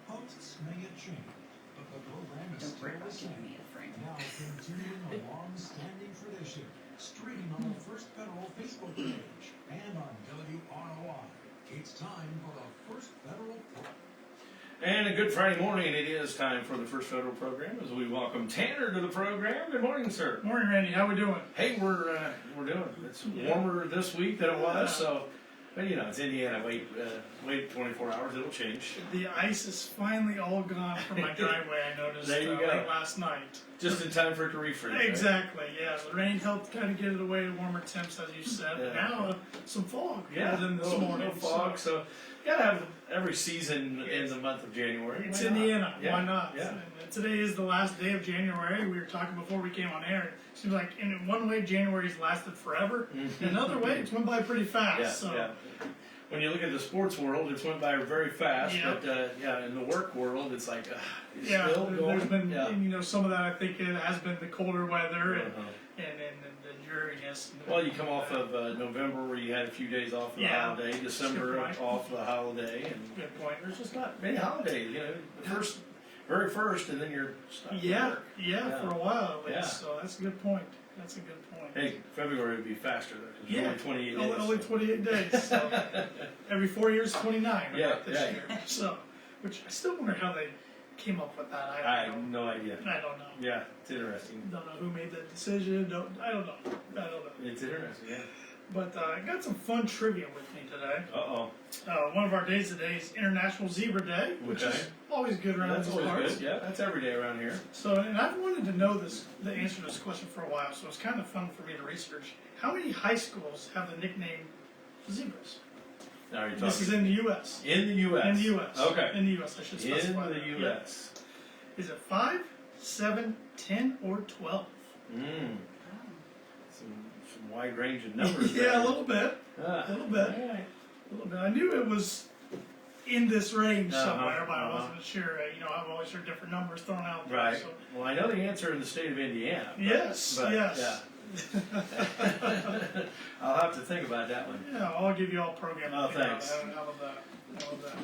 Hosts may have changed, but the program is Don't worry still the about same. giving me a frame. Now continuing a long-standing tradition, streaming on the First Federal Facebook page and on WROI. It's time for the First Federal Program. And a good Friday morning, it is time for the First Federal Program as we welcome Tanner to the program. Good morning, sir. Morning, Randy. How we doing? Hey, we're doing. It's warmer this week than it was, so. But you know, it's Indiana. Wait 24 hours, it'll change. The ice is finally all gone from my driveway. I noticed There you go. late last night. Just in time for it to refreeze. Right? Exactly. Yeah, the rain helped kind of get it away to warmer temps, as you said. But Yeah. now some fog. Yeah. Rolled in this morning. No fog, so you gotta have every season in the month of January. It's Why not? Indiana. Yeah. Why not? Yeah. And today is the last day of January. We were talking before we came on air. It seems like in one way January's lasted forever. In another way, it's went by pretty fast. Yeah, so. yeah. When you look at the sports world, it's went by very fast. Yep. But in the work world, it's like it's Yeah, still going. there's been, Yeah. you know, some of that I think it has been the colder weather and Uh-huh. the dreariness. Well, you come off of November where you had a few days off of the Yeah. holiday, December Good point. off the holiday, and Good point. there's just not many holidays. You know, the very first, and then you're stuck with Yeah, work. yeah, for a while at least. Yeah. So that's a good point. That's a good point. Hey, February would be faster though, because Yeah. only 28 days. Only 28 days. So every 4 years, 29. Yeah, About this yeah. year. So, which I still wonder how they came up with that. I I have don't know. no idea. I don't know. Yeah, it's interesting. Don't know who made that decision. I don't know. I don't know. It's interesting. Yeah. But I got some fun trivia with me today. Uh-oh. One of our days today is International Zebra Day, which Okay. is always good around That's these always parts. good. Yeah, that's every day around here. So, and I've wanted to know the answer to this question for a while, so it's kind of fun for me to research. How many high schools have the nickname Zebras? Now you're talking. This is in the U.S. In the U.S. In the U.S. Okay. In the U.S. I should specify In the that. U.S. Yeah. Is it 5, 7, 10, or 12? Some wide range of numbers. Yeah, there. a little bit. Ah, A little bit. all right. A little bit. I knew it was in this range Uh-huh, somewhere, but I uh-huh. wasn't sure. You know, I've always heard different numbers thrown out there. Right. So. Well, I know the answer in the state of Indiana. but- Yes, but, yes. Yeah. I'll have to think about that one. Yeah, I'll give you all program. Oh, thanks. How about that? How about that?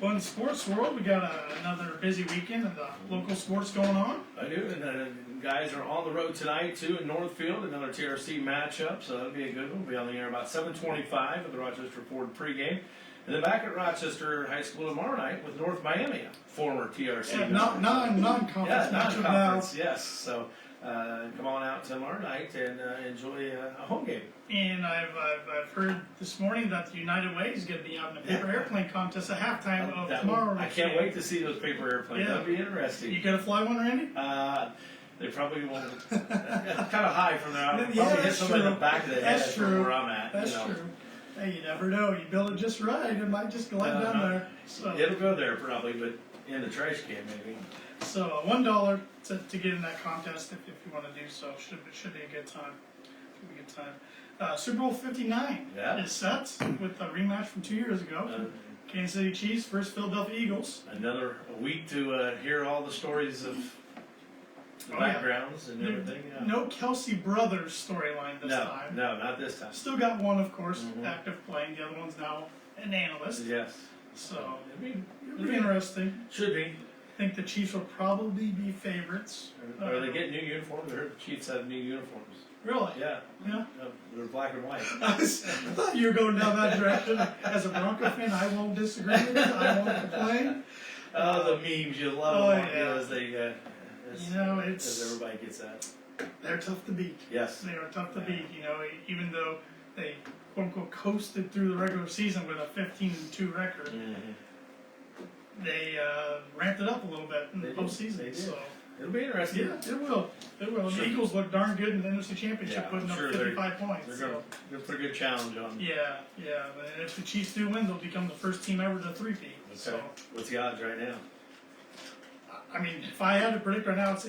Well, in the sports world, we got another busy weekend and local sports going on. I do, and the guys are on the road tonight too in Northfield, another TRC matchup, so that'll be a good one. We'll be on the air about 7:25 with the Rochester Ford pregame. And then back at Rochester High School tomorrow night with North Miami, a former TRC. Yeah, member. non-conference Yeah, matchup non-conference, yes. So come on out tomorrow night and enjoy a home game. And I've heard this morning that the United Way is going to be having a paper airplane contest at halftime of tomorrow. I can't wait to see those paper airplanes. Yeah. That'll be interesting. You gonna fly one, Randy? They probably won't. Kind of high from there. I'll Yeah, probably hit that's somebody in the true. back of the That's head true. from where I'm at. That's you know. true. Hey, you never know. You build it just right, it might just glide down there. So, It'll go there probably, but in the trash can maybe. so $1 to get in that contest if you want to do so. Should be a good time. Should be a good time. Super Bowl 59 Yeah. is set with a rematch from 2 years ago. Kansas City Chiefs versus Philadelphia Eagles. Another week to hear all the stories of the Oh, yeah. backgrounds and everything. Yeah. No Kelsey brothers storyline this time. No, not this time. Still got one, of course, Mhm. active playing. The other one's now an analyst. Yes. So It'll it'll be interesting. Should be. I think the Chiefs will probably be favorites. Are they getting new uniforms? I heard the Chiefs have new uniforms. Really? Yeah. Yeah. They're black and white. I thought you were going down that direction. As a Bronco fan, I won't disagree with you. I won't complain. Oh, the memes, you love Oh, them. yeah. As they, as, You know, as everybody gets that. they're tough to beat. Yes. They are tough to beat. You know, even though they quote unquote coasted through the regular season with a 15-2 record, they ramped it up a little bit in the They did. postseason. They did. So It'll be interesting. yeah, it will. It will. Sure. The Eagles look darn good in the NFC Championship, Yeah, putting up sure, 55 points. They're So. going to put a good challenge on. Yeah, yeah. And if the Chiefs do win, they'll become the first team ever to three-peat. Okay. So, What's the odds right now? I mean, if I had to predict right now, it's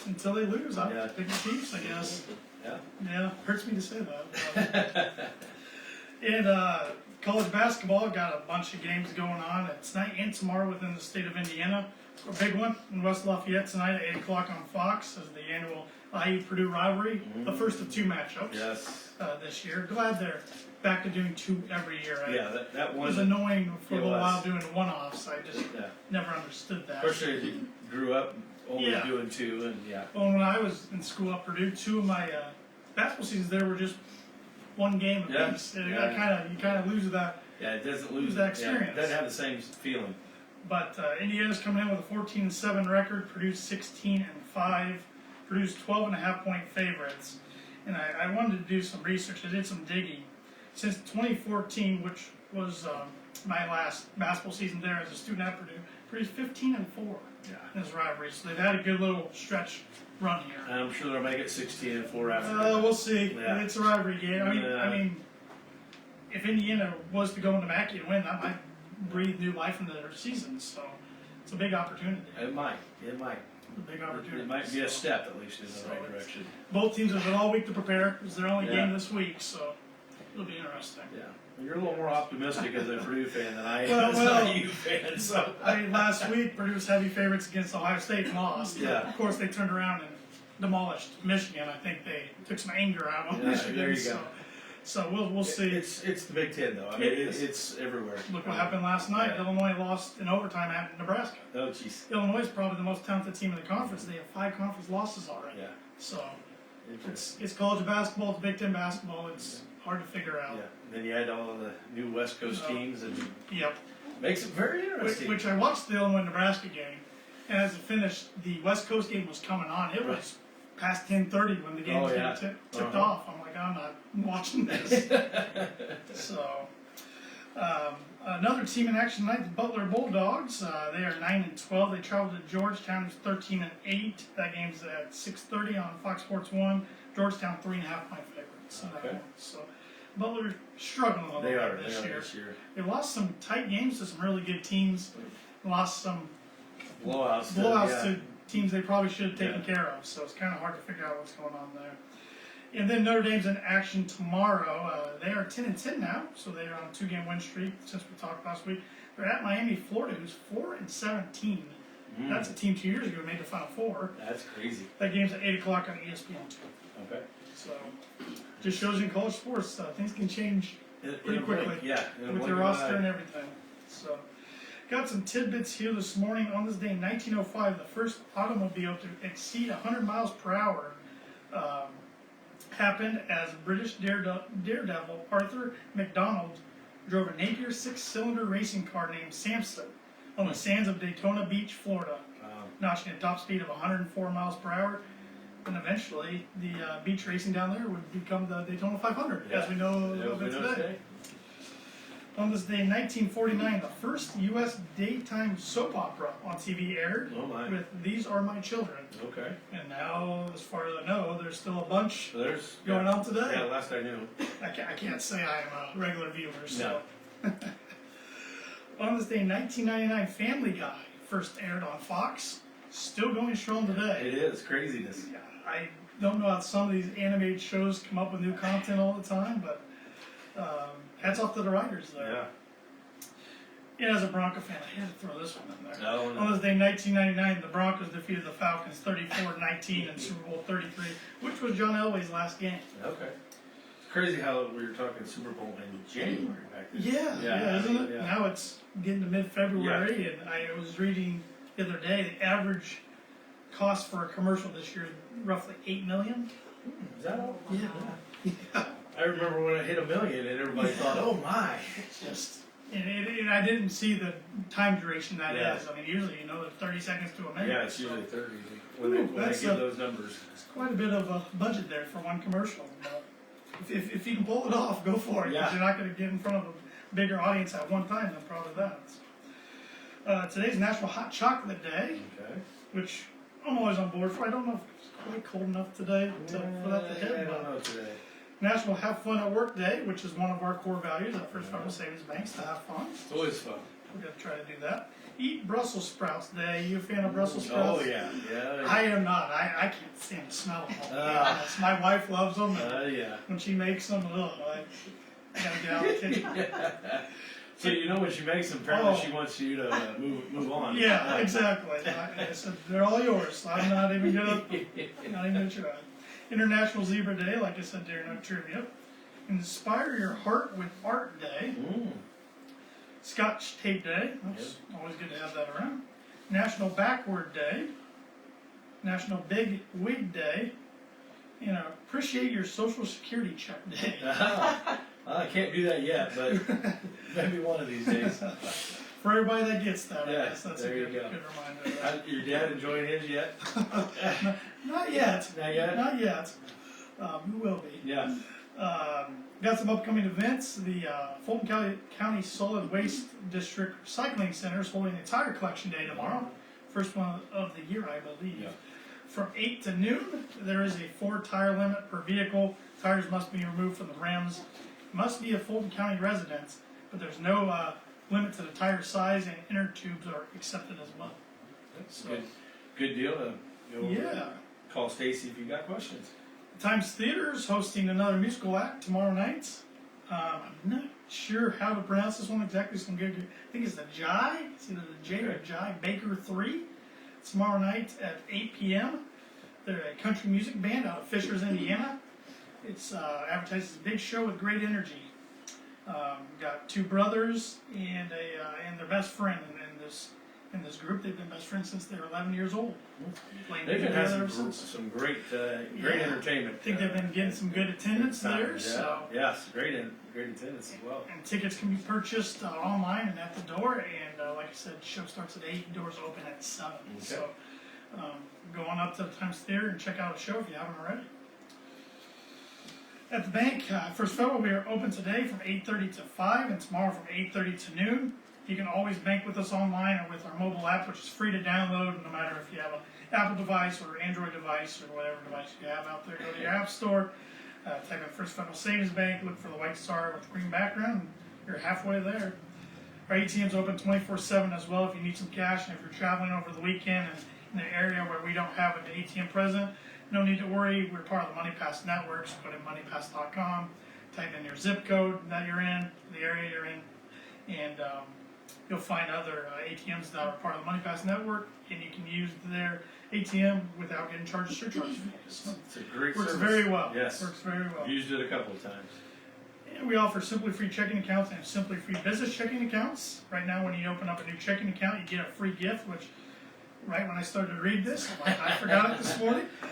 until they lose, I'd Yeah. pick the Chiefs, I guess. Yeah. Yeah, hurts me to say that. And college basketball got a bunch of games going on. It's tonight and tomorrow within the state of Indiana. A big one in West Lafayette tonight at 8 o'clock on Fox is the annual IU-Purdue rivalry, the first of 2 matchups this year. Glad they're back to doing 2 every year. That It one was annoying for a little while doing one-offs. I just never understood that. Especially as you grew up only doing 2, and Well, when I was in school at Purdue, 2 of my basketball seasons there were just 1 game apiece. You kind of lose that. Yeah, it doesn't lose that experience. Yeah, it doesn't have the same feeling. But Indiana's coming in with a 14-7 record, Purdue's 16-5, Purdue's 12.5-point favorites. And I wanted to do some research. I did some digging. Since 2014, which was my last basketball season there as a student at Purdue, Purdue's 15-4 in this rivalry. So they've had a good little stretch run here. I'm sure they'll make it 16-4 after. We'll see. Yeah. It's a rivalry game. I mean, if Indiana was to go into Mackey and win, that might breathe new life into their season. So it's a big opportunity. It might. A big opportunity. It might be a step, at least, in the right direction. Both teams have had all week to prepare. It's their only game this week, so it'll be interesting. Yeah. You're a little more optimistic as a Purdue fan than I am Well, as an IU fan. So. I mean, last week, Purdue was heavy favorites against Ohio State and lost. Yeah. Of course, they turned around and demolished Michigan. I think they took some anger out on Michigan. There you go. So we'll see. It's the Big Ten, though. I mean, it's everywhere. Look what happened last night. Illinois lost in overtime at Nebraska. Oh, jeez. Illinois is probably the most talented team in the conference. They have 5 conference losses already. Yeah. So it's college basketball, it's Big Ten basketball. It's hard to figure out. Yeah. And then you had all of the new West Coast teams, and makes it very interesting. Which I watched the Illinois-Nebraska game, and as it finished, the West Coast game was coming on. It was past 10:30 when the game was getting tipped off. I'm like, I'm not watching this. So, another team in action tonight, the Butler Bulldogs. They are 9-12. They traveled to Georgetown, who's 13-8. That game's at 6:30 on Fox Sports 1. Georgetown 3.5-point favorites. So, Butler struggling a little bit this year. They lost some tight games to some really good teams. Lost some blowouts to teams they probably should have taken care of. So it's kind of hard to figure out what's going on there. And then Notre Dame's in action tomorrow. They are 10-10 now, so they are on a 2-game win streak since we talked last week. They're at Miami, Florida, who's 4-17. That's a team 2 years ago who made the Final Four. That's crazy. That game's at 8 o'clock on ESPN2. Okay. So just shows you in college sports, things can change pretty quickly. With their roster and everything. So got some tidbits here this morning. On this day in 1905, the first automobile to exceed 100 miles per hour happened as British daredevil Arthur MacDonald drove a Napier 6-cylinder racing car named Samson on the sands of Daytona Beach, Florida, notching a top speed of 104 miles per hour. And eventually, the beach racing down there would become the Daytona 500, as we know a little bit today. On this day in 1949, the first U.S. daytime soap opera on TV aired with These Are My Children. Okay. And now, as far as I know, there's still a bunch going on today. Yeah, last I knew. I can't say I am a regular viewer. So. No. On this day in 1999, Family Guy first aired on Fox. Still going strong today. It is craziness. Yeah, I don't know how some of these animated shows come up with new content all the time, but hats off to the writers there. Yeah. And as a Bronco fan, I had to throw this one in there. On this day, 1999, the Broncos defeated the Falcons 34-19 in Super Bowl 33, which was John Elway's last game. Okay. It's crazy how we were talking Super Bowl in January back then. Yeah, isn't it? Yeah. Now it's getting to mid-February, and I was reading the other day, the average cost for a commercial this year is roughly $8 million. Is that all? Yeah. I remember when it hit $1 million and everybody thought, oh my. It's just, and I didn't see the time duration that is. I mean, usually, they're 30 seconds to a minute. Yeah, it's usually 30 when they give those numbers. It's quite a bit of a budget there for one commercial. But if you can pull it off, go for it. Because you're not going to get in front of a bigger audience at one time than probably that. Today's National Hot Chocolate Day, which I'm always on board for. I don't know if it's quite cold enough today for that to hit. I don't know today. National Have Fun at Work Day, which is one of our core values at First Federal Savings Banks, to have fun. It's always fun. We're going to try to do that. Eat Brussels sprouts day. You a fan of Brussels sprouts? Oh, yeah. I am not. I can't stand the smell of them. My wife loves them. Yeah. When she makes them, I got to get out of the kitchen. So you know when she makes them, apparently she wants you to move on. Yeah, exactly. I said, they're all yours. I'm not even gonna try. International Zebra Day, like I said during our trivia. Inspire Your Heart with Art Day. Scotch Tape Day. That's always good to have that around. National Backward Day. National Big Wig Day. And Appreciate Your Social Security Check Day. I can't do that yet, but maybe one of these days. For everybody that gets that, I Yeah, guess that's there a you good go. reminder. Your dad enjoying his yet? Not yet. Not yet? Not yet. We will be. Yeah. Got some upcoming events. The Fulton County Solid Waste District Recycling Center is holding a tire collection day tomorrow. First one of the year, I believe. Yeah. From 8 to noon, there is a 4 tire limit per vehicle. Tires must be removed from the rims. Must be a Fulton County resident, but there's no limit to the tire size, and inner tubes are accepted as well. So, Good deal. yeah. Call Stacy if you got questions. Times Theater is hosting another musical act tomorrow night. I'm not sure how to pronounce this one exactly, so I think it's the Jai. It's either the J or Jai Baker 3. Tomorrow night at 8 p.m. They're a country music band out of Fishers, Indiana. It's advertised as a big show with great energy. Got 2 brothers and their best friend in this group. They've been best friends since they were 11 years old. They've been having some great entertainment. I think they've been getting some good attendance there. Yeah. So Yes, great attendance as well. and tickets can be purchased online and at the door. And like I said, the show starts at 8. Doors open at 7. Okay. So go on up to the Times Theater and check out a show if you haven't already. At the bank, First Federal, we are open today from 8:30 to 5, and tomorrow from 8:30 to noon. You can always bank with us online or with our mobile app, which is free to download, no matter if you have an Apple device or Android device or whatever device you have out there. Go to your app store, type in First Federal Savings Bank, look for the white star with the green background, and you're halfway there. Our ATM's open 24/7 as well if you need some cash, and if you're traveling over the weekend and in an area where we don't have an ATM present, no need to worry. We're part of the MoneyPass network, so go to moneypass.com, type in your zip code that you're in, the area you're in, and you'll find other ATMs that are part of the MoneyPass network, and you can use their ATM without getting charged surcharge fees. So It's a great works service. very well. Yes. Works very well. Used it a couple of times. And we offer Simply Free checking accounts and Simply Free business checking accounts. Right now, when you open up a new checking account, you get a free gift, which right when I started to read this, I'm like, I forgot it this morning. We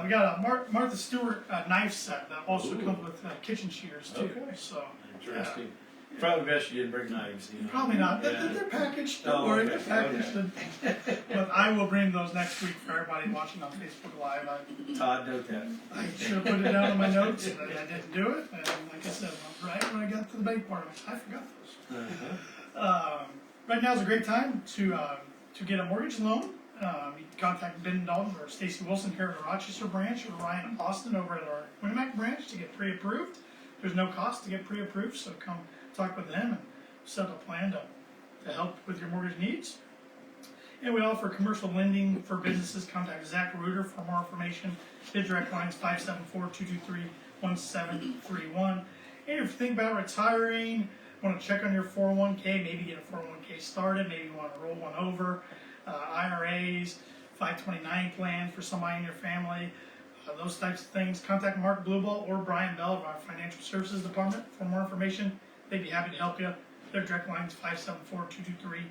got a Martha Stewart knife set that also comes with kitchen shears too. Okay. So Interesting. Probably best you didn't bring knives. You know. probably not. Yeah. They're packaged. Don't worry, okay. they're packaged. But I will bring those next week for everybody watching on Facebook Live. Todd, note that. I should have put it down in my notes, and I didn't do it. And like I said, right when I got to the bank part of it, I forgot those. Right now is a great time to get a mortgage loan. You can contact Ben Dalton or Stacy Wilson here at the Rochester branch, or Ryan Austin over at our Winnemac branch to get pre-approved. There's no cost to get pre-approved, so come talk with them and set up a plan to help with your mortgage needs. And we offer commercial lending for businesses. Contact Zach Reuter for more information. His direct line is 574-223-1731. And if you think about retiring, want to check on your 401k, maybe get a 401k started, maybe you want to roll one over, IRAs, 529 plan for somebody in your family, those types of things, contact Mark Blueball or Brian Bell of our Financial Services Department for more information. They'd be happy to help you. Their direct line is 574-223-1705.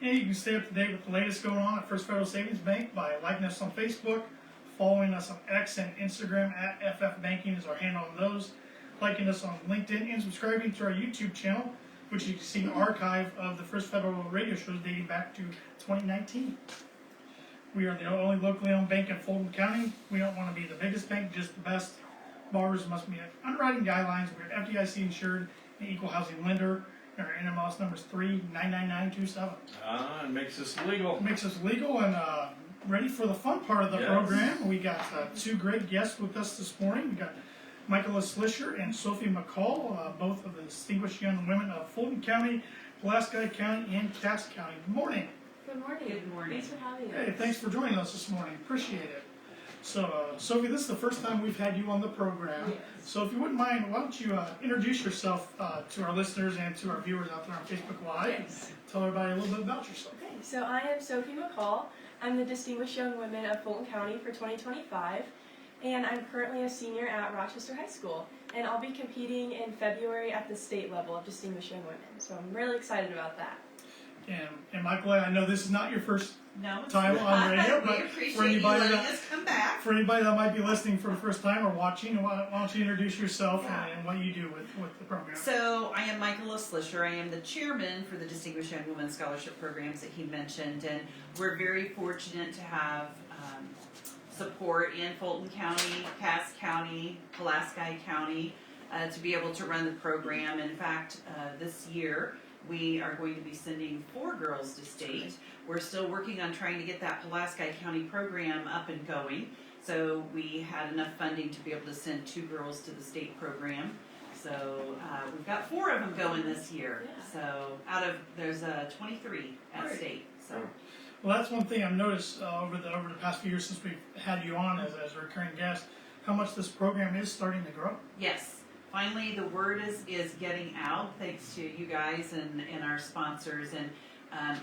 And you can stay up to date with the latest going on at First Federal Savings Bank by liking us on Facebook, following us on X and Instagram at FF Banking is our handle on those, liking us on LinkedIn, and subscribing to our YouTube channel, which you can see an archive of the First Federal radio shows dating back to 2019. We are the only locally owned bank in Fulton County. We don't want to be the biggest bank, just the best. Borrowers must meet underwriting guidelines. We're FDIC insured and equal housing lender. Our NMLS number is 3999927. It makes us legal. It makes us legal and ready for the fun part of the program. We got 2 great guests with us this morning. We got Michaela Slisher and Sophie McCall, both of the distinguished young women of Fulton County, Pulaski County, and Cass County. Good morning. Good morning. Good morning. Thanks for having us. Hey, thanks for joining us this morning. Appreciate it. So, Sophie, this is the first time we've had you on the program. Yes. So, if you wouldn't mind, why don't you introduce yourself to our listeners and to our viewers out there on Facebook Live? Yes. Tell everybody a little bit about yourself. Okay, so I am Sophie McCall. I'm the Distinguished Young Women of Fulton County for 2025, and I'm currently a senior at Rochester High School. And I'll be competing in February at the state level of Distinguished Young Women. So I'm really excited about that. And Michaela, I know this is not your first No, it's time not. on radio, We but appreciate for you anybody letting that us come back. might be listening for the first time or watching, why don't you introduce yourself Yeah. and what you do with the program? So I am Michaela Slisher. I am the chairman for the Distinguished Young Women Scholarship Programs that he mentioned, and we're very fortunate to have support in Fulton County, Cass County, Pulaski County to be able to run the program. In fact, this year we are going to be sending 4 girls to state. We're still working on trying to get that Pulaski County program up and going. So we had enough funding to be able to send 2 girls to the state program. So we've got 4 of them going this year. Yeah. So there's 23 at Great. state. So Well, that's one thing I've noticed over the past few years since we've had you on as a recurring guest, how much this program is starting to grow. yes. Finally, the word is getting out thanks to you guys and our sponsors. And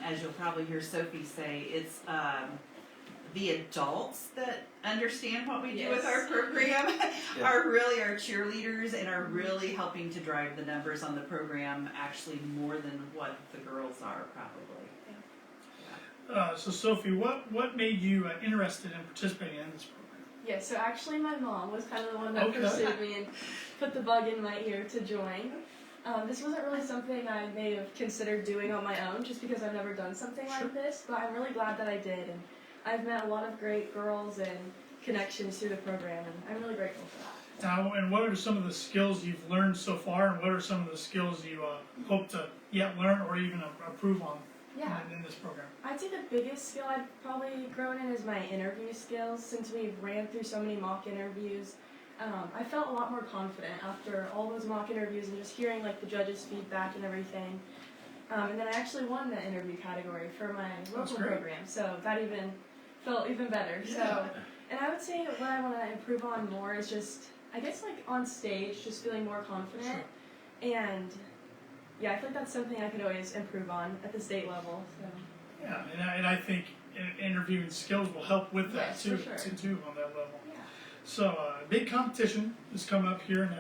as you'll probably hear Sophie say, it's the adults that understand what we do with our Yes. program Yeah. are really our cheerleaders and are really helping to drive the numbers on the program actually more than what the girls are probably. So, Sophie, what made you interested in participating in this program? Yeah, so actually my mom was kind of the one that Okay. pursued me and put the bug in my ear to join. This wasn't really something I may have considered doing on my own just because I've never done something Sure. like this, but I'm really glad that I did. And I've met a lot of great girls and connections through the program, and I'm really grateful for that. Now, and what are some of the skills you've learned so far, and what are some of the skills you hope to yet learn or even improve on Yeah. in this program? I'd say the biggest skill I've probably grown in is my interview skills. Since we've ran through so many mock interviews, I felt a lot more confident after all those mock interviews and just hearing like the judges' feedback and everything. And then I actually won the interview category for my local great. program, so that even felt even better. Yeah. So, and I would say what I want to improve on more is just, I guess like on stage, just feeling more confident. And yeah, I feel like that's something I could always improve on at the state level. So. Yeah, and I think interviewing skills will help with that Yes, too, for sure. too on that level. Yeah. So, big competition is coming up here in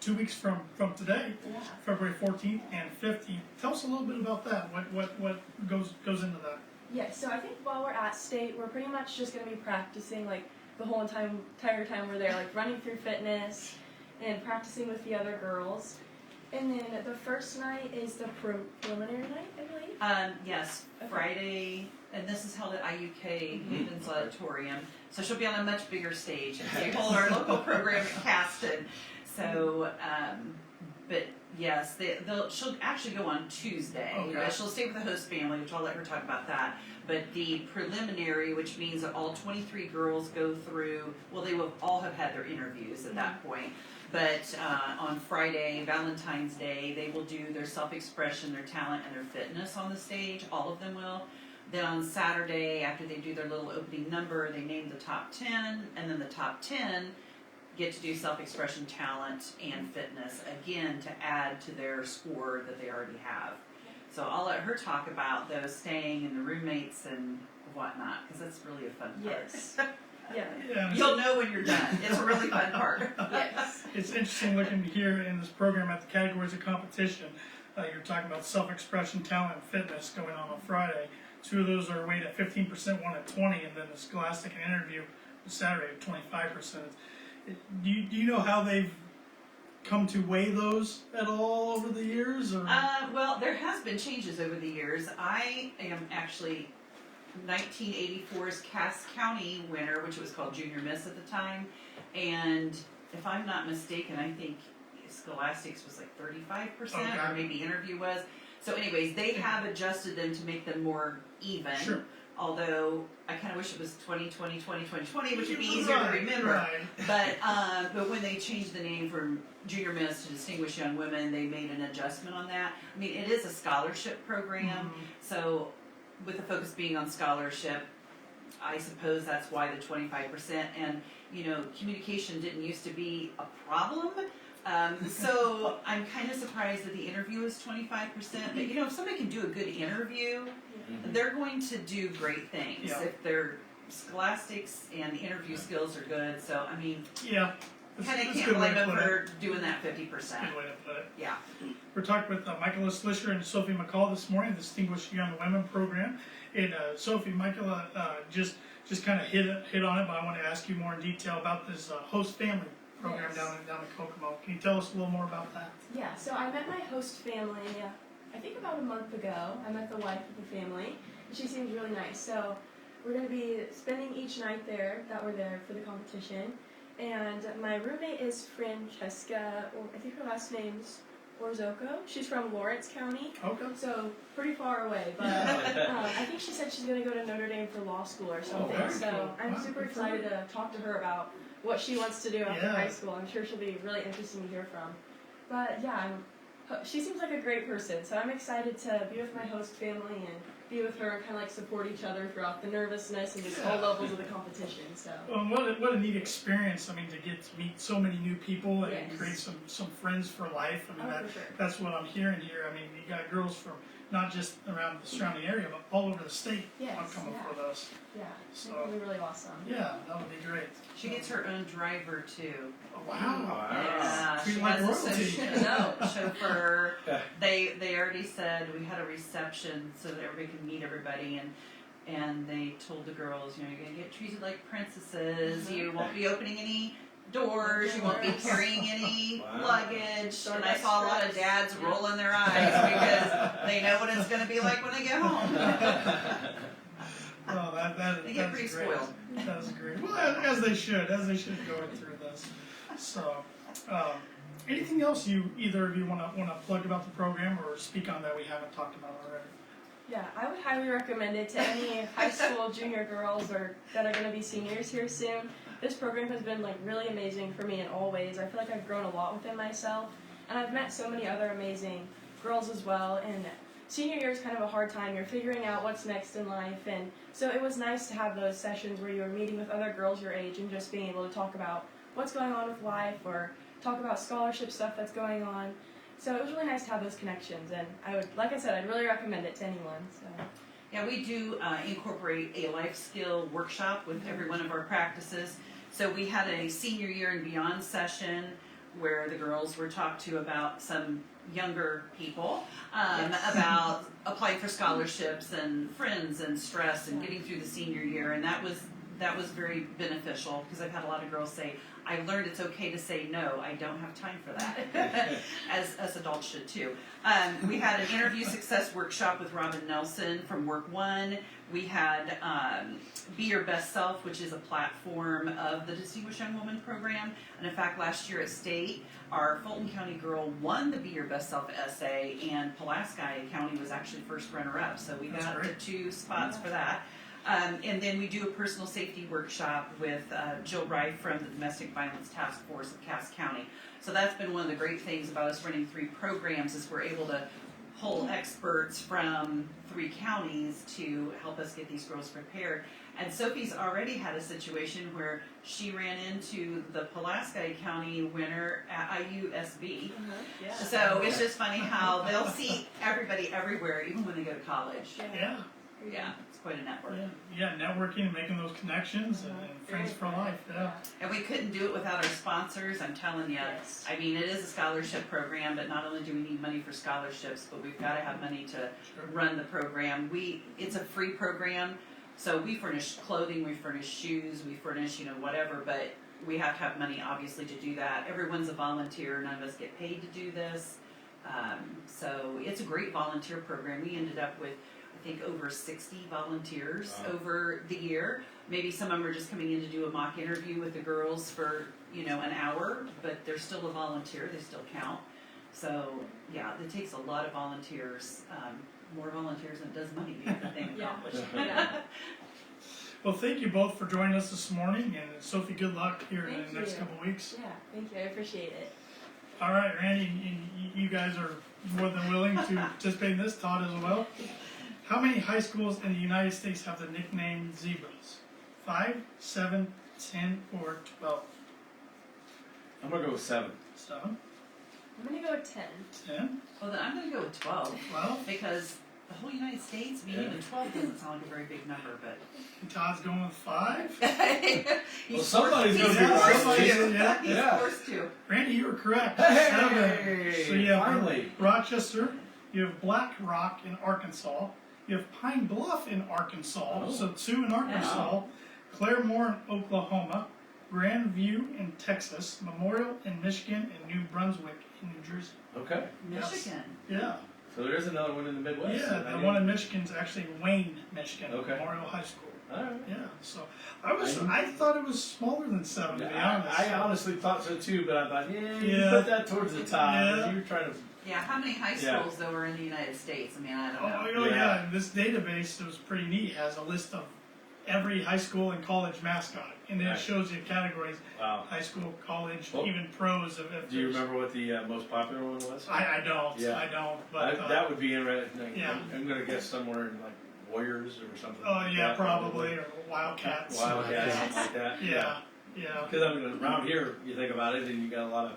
2 weeks from today, Yeah. February 14th and 15th. Tell us a little bit about that. What goes into that? Yeah, so I think while we're at state, we're pretty much just going to be practicing like the whole entire time we're there, like running through fitness and practicing with the other girls. And then the first night is the preliminary night, I believe. Yes, Okay. Friday, and this is held at IUK Havens Auditorium. So she'll be on a much bigger stage. We hold our local program at Caston. So, but yes, she'll actually go on Tuesday. Okay. She'll stay with the host family, which I'll let her talk about that. But the preliminary, which means that all 23 girls go through, well, they will all have had their interviews at that point. But on Friday, Valentine's Day, they will do their self-expression, their talent, and their fitness on the stage. All of them will. Then on Saturday, after they do their little opening number, they name the top 10, and then the top 10 get to do self-expression, talent, and fitness, again, to add to their score that they already have. So I'll let her talk about those staying and the roommates and whatnot, because that's really a fun part. Yes. Yeah. Yeah, You'll know when you're done. It's a really fun part. Yes. it's interesting looking here in this program at the categories of competition. You're talking about self-expression, talent, and fitness going on Friday. 2 of those are weighed at 15%, one at 20%, and then the scholastic and interview Saturday at 25%. Do you know how they've come to weigh those at all over the years? Or? Well, there has been changes over the years. I am actually 1984's Cass County winner, which was called Junior Miss at the time. And if I'm not mistaken, I think Scholastics was like 35%, Okay. or maybe interview was. So anyways, they have adjusted them to make them more even. Sure. Although I kind of wish it was 2020, 2020, which would be easier to Right, remember. right. But when they changed the name from Junior Miss to Distinguished Young Women, they made an adjustment on that. I mean, it is a scholarship program, Mhm. so with the focus being on scholarship, I suppose that's why the 25%. And you know, communication didn't used to be a problem. So I'm kind of surprised that the interview is 25%. But you know, if somebody can do a good interview, they're going to do great things. Yeah. If their scholastics and interview skills are good. So I mean, Yeah. kind of That's a can't good way blame to them put it. for doing that 50%. Good way to put it. Yeah. We're talking with Michaela Slisher and Sophie McCall this morning, Distinguished Young Women Program. And Sophie, Michaela just kind of hit on it, but I want to ask you more in detail about this host family program Yes. down in Kokomo. Can you tell us a little more about that? Yeah, so I met my host family, I think about a month ago. I met the wife of the family, and she seems really nice. So we're going to be spending each night there that we're there for the competition. And my roommate is Francesca, or I think her last name's Orozco. She's from Lawrence County, Okay. so pretty far away. But I think she said she's going to go to Notre Dame for law school or something. very So cool. I'm Wow, super good for her. excited to talk to her about what she wants to do after Yeah. high school. I'm sure she'll be really interesting to hear from. But yeah, she seems like a great person, so I'm excited to be with my host family and be with her and kind of like support each other throughout the nervousness and just all levels of the competition. So Well, what a neat experience. I mean, to get to meet so many new people and Yes. create some friends for life. I mean, for sure. that's what I'm hearing here. I mean, you got girls from not just around the surrounding area, but all over the state Yes, want to come up yeah. with us. Yeah, So- it'll be really awesome. Yeah, that would be great. She gets her own driver too. Oh, wow. Yeah, Treat she like has a royalty. chauffeur. They already said we had a reception so that everybody can meet everybody, and they told the girls, you know, you're gonna get treated like princesses. You won't be opening any doors. You won't be carrying any Wow. luggage. And I saw a lot of dads rolling their eyes because they know what it's gonna be like when they get home. Oh, They get that's pretty great. spoiled. That's great. Well, as they should going through this. So, anything else either of you want to plug about the program or speak on that we haven't talked about already? Yeah, I would highly recommend it to any high school junior girls or that are going to be seniors here soon. This program has been like really amazing for me in all ways. I feel like I've grown a lot within myself, and I've met so many other amazing girls as well. And senior year is kind of a hard time. You're figuring out what's next in life, and so it was nice to have those sessions where you were meeting with other girls your age and just being able to talk about what's going on with life or talk about scholarship stuff that's going on. So it was really nice to have those connections, and I would, like I said, I'd really recommend it to anyone. So. Yeah, we do incorporate a life skill workshop with every one of our practices. So we had a senior year and beyond session where the girls were talked to about some younger people, about applying for scholarships and friends and stress and getting through the senior year, and that was very beneficial because I've had a lot of girls say, I learned it's okay to say no. I don't have time for that, as adults should too. We had an interview success workshop with Robin Nelson from Work One. We had Be Your Best Self, which is a platform of the Distinguished Young Woman Program. And in fact, last year at state, our Fulton County girl won the Be Your Best Self essay, and Pulaski County was actually first runner-up. So we That's got great. the 2 spots for that. And then we do a personal safety workshop with Jill Wright from the Domestic Violence Task Force of Cass County. So that's been one of the great things about us running 3 programs is we're able to pull experts from 3 counties to help us get these girls prepared. And Sophie's already had a situation where she ran into the Pulaski County winner at IUSB. Yeah. So it's just funny how they'll see everybody everywhere, even when they go to college. Yeah. Yeah, it's quite a network. Yeah, networking and making those connections and friends for life. Yeah. And we couldn't do it without our sponsors, I'm telling you. Yes. I mean, it is a scholarship program, but not only do we need money for scholarships, but we've got to have money to run the program. It's a free program, so we furnish clothing, we furnish shoes, we furnish, whatever, but we have to have money, obviously, to do that. Everyone's a volunteer. None of us get paid to do this. So it's a great volunteer program. We ended up with, I think, over 60 volunteers over the year. Maybe some of them are just coming in to do a mock interview with the girls for, an hour, but they're still a volunteer. They still count. So, yeah, it takes a lot of volunteers, more volunteers than it does money to get the thing accomplished. Well, thank you both for joining us this morning, and Sophie, good luck here in Thank the next you. couple of weeks. Yeah, thank you. I appreciate it. All right, Randy, you guys are more than willing to participate in this. Todd as well. How many high schools in the United States have the nickname Zebras? 5, 7, 10, or 12. I'm gonna go with 7. 7, I'm gonna go with 10. 10, Well, then I'm gonna go with 12, 12. because the whole United States, I mean, Yeah. even 12 doesn't sound like a very big number, but. Todd's going with 5. He's somebody's forced- gonna be he's right. forced to. Yeah. He's Yeah. forced to. Randy, you were correct. Hey, 7. So you have finally. Rochester, you have Black Rock in Arkansas, you have Pine Bluff in Arkansas, Oh. so 2 in Arkansas, Claremore in Oklahoma, Grandview in Texas, Memorial in Michigan, and New Brunswick in New Jersey. Okay. Michigan. Yeah, So there is another one in the Midwest. yeah. that I The didn't- one in Michigan's actually Wayne, Michigan, Okay. Memorial High School. All right. Yeah, so I thought it was smaller than 7 to be honest. I honestly thought so too, but I thought, you Yeah. put that towards the top. Yeah. You're trying to. Yeah, how many high Yeah. schools though are in the United States? I mean, I don't know. Oh, Yeah. yeah. This database was pretty neat. It has a list of every high school and college mascot, and then Right. it shows you categories: Wow. high school, college, Oh. even pros. If Do you there's- remember what the most popular one was? I don't. Yeah. I don't. But That would be interesting. yeah. I'm gonna guess somewhere in like Warriors or something. oh like yeah, that, probably or Wildcats. Wildcats, something like that. Yeah. Yeah. Because I mean, around here, you think about it, and you got a lot of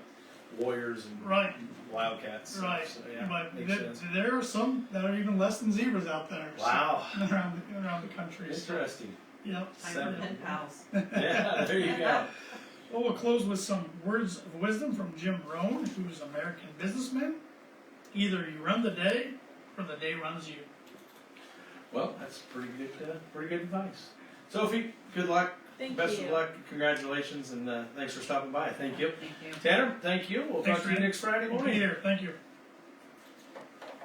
Warriors and Right. Wildcats. Right. So, yeah, But makes sense. there are some that are even less than zebras out there. so, Wow. around the country. So, Interesting. yep. Time for Seven. pen pals. Yeah, there you go. Well, we'll close with some words of wisdom from Jim Rohn, who's an American businessman. Either you run the day, or the day runs you. Well, that's pretty good advice. Sophie, good luck. Thank Best you. of luck. Congratulations, and thanks for stopping by. Thank you. Thank you. Tanner, thank you. We'll Thanks, talk to you Randy. next Friday We'll be morning. here. Thank you.